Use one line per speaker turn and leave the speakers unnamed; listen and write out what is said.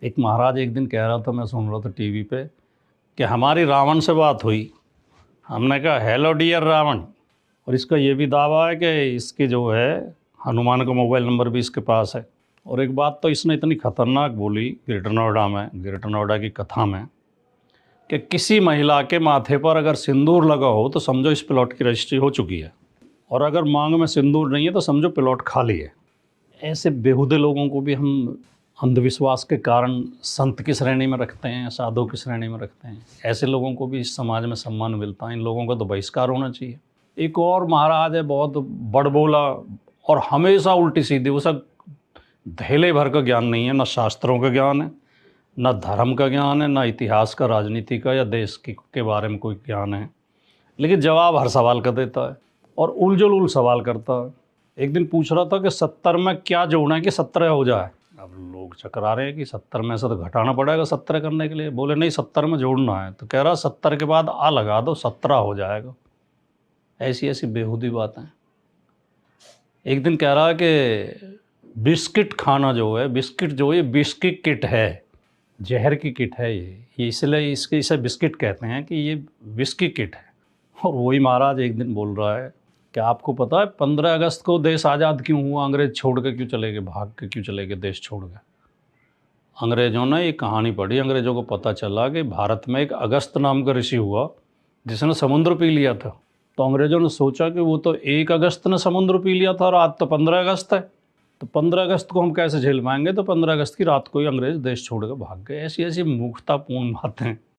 एक महाराज एक दिन कह रहा था, मैं सुन रहा था टीवी पे कि हमारी रावण से बात हुई। हमने कहा हेलो डियर रावण। और इसका ये भी दावा है कि इसके जो है हनुमान का मोबाइल नंबर भी इसके पास है। और एक बात तो इसने इतनी खतरनाक बोली ग्रेटर नोएडा की कथा में कि किसी महिला के माथे पर अगर सिंदूर लगा हो तो समझो इस प्लॉट की रजिस्ट्री हो चुकी है, और अगर मांग में सिंदूर नहीं है तो समझो प्लॉट खाली है। ऐसे बेहुदे लोगों को भी हम अंधविश्वास के कारण संत की श्रेणी में रखते हैं, साधु की श्रेणी में रखते हैं। ऐसे लोगों को भी इस समाज में सम्मान मिलता है, इन लोगों का तो बहिष्कार होना चाहिए। एक और महाराज है, बहुत बड़बोला और हमेशा उल्टी सीधी, वो सब धेले भर का ज्ञान नहीं है, ना शास्त्रों का ज्ञान है, ना धर्म का ज्ञान है, ना इतिहास का, राजनीति का या देश के बारे में कोई ज्ञान है, लेकिन जवाब हर सवाल का देता है और उलझुल सवाल करता है। एक दिन पूछ रहा था कि 70 में क्या जोड़ना है कि 17 हो जाए। अब लोग चकरा रहे हैं कि 70 में से तो घटाना पड़ेगा 17 करने के लिए। बोले नहीं, 70 में जोड़ना है। तो कह रहा 70 के बाद आ लगा दो, 17 हो जाएगा। ऐसी ऐसी बेहूदी बातें। एक दिन कह रहा है कि बिस्किट खाना जो है, बिस्किट जो है बिस्किट किट है, जहर की किट है ये इसलिए इसे बिस्किट कहते हैं कि ये विस्की किट है। और वही महाराज एक दिन बोल रहा है कि आपको पता है 15 अगस्त को देश आज़ाद क्यों हुआ, अंग्रेज छोड़ के क्यों चले गए, भाग के क्यों चले गए, देश छोड़ गए। अंग्रेज़ों ने एक कहानी पढ़ी, अंग्रेज़ों को पता चला कि भारत में एक अगस्त नाम का ऋषि हुआ जिसने समुद्र पी लिया था। तो अंग्रेज़ों ने सोचा कि वो तो 1 अगस्त ने समुद्र पी लिया था और आज तो 15 अगस्त है, तो 15 अगस्त को हम कैसे झेल पाएंगे। तो 15 अगस्त की रात को ही अंग्रेज़ देश छोड़ कर भाग गए। ऐसी ऐसी मूर्खतापूर्ण बातें।